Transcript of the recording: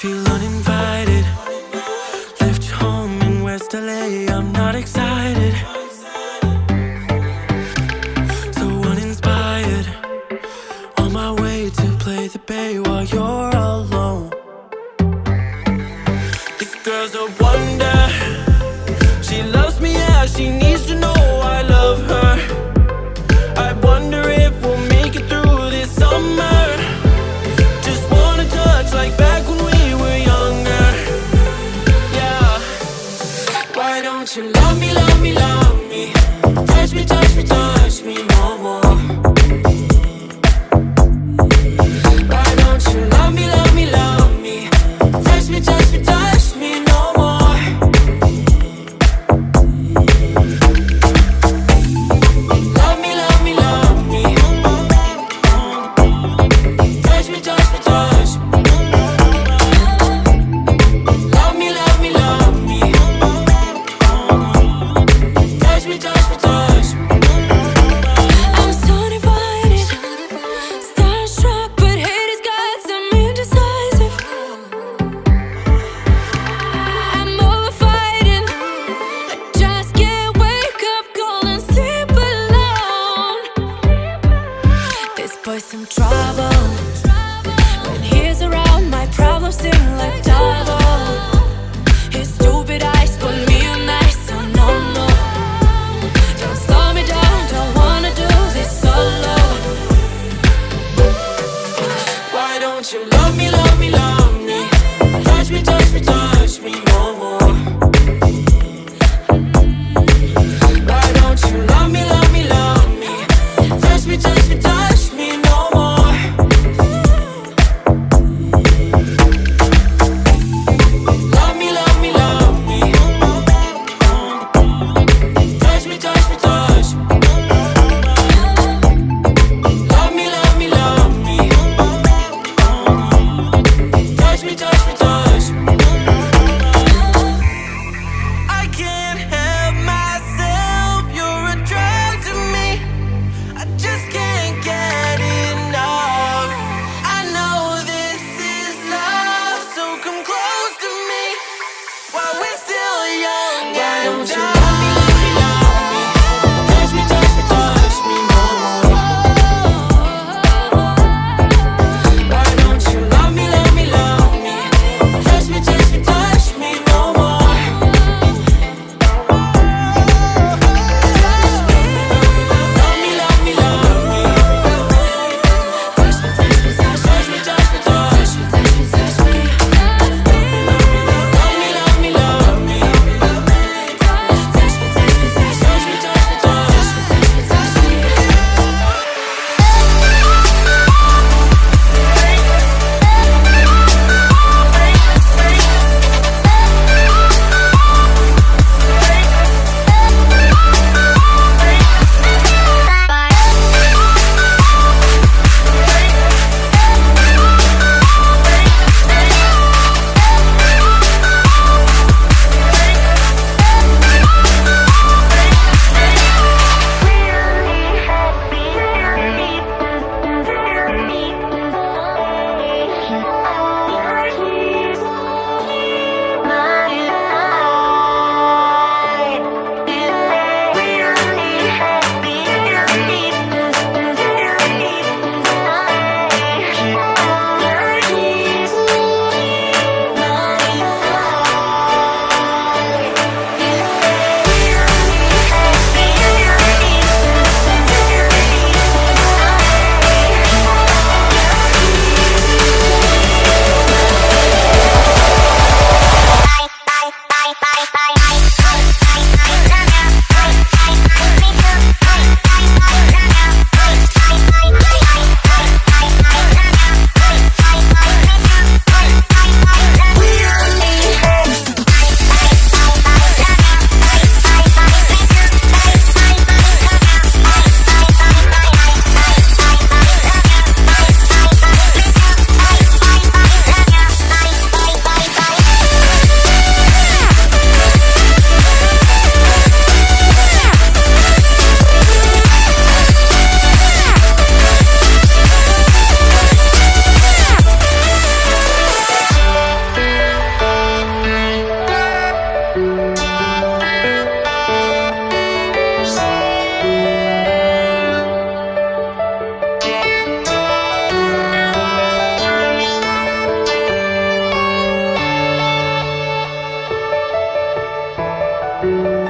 feel uninvited. Left you home in West LA, I'm not excited. So uninspired, on my way to play the bay while you're alone. This girl's a wonder. She loves me, yeah, she needs to know I love her. I wonder if we'll make it through this summer. Just wanna touch like back when we were younger. Yeah. Why don't you love me, love me, love me? Touch me, touch me, touch me no more. Why don't you love me, love me, love me? Touch me, touch me, touch me no more. Love me, love me, love me. Touch me, touch me, touch me. Love me, love me, love me. Touch me, touch me, touch me. I'm so divided, starstruck, but hate has got some indecisive. I'm over fighting, I just can't wake up cold and sleep alone. This boy's some trouble. When he's around, my problems seem like double. His stupid eyes put me on ice, so no, no. Don't slow me down, don't wanna do this solo. Why don't you love me, love me, love me? Touch me, touch me, touch me no more. Why don't you love me, love me, love me? Touch me, touch me, touch me no more. you.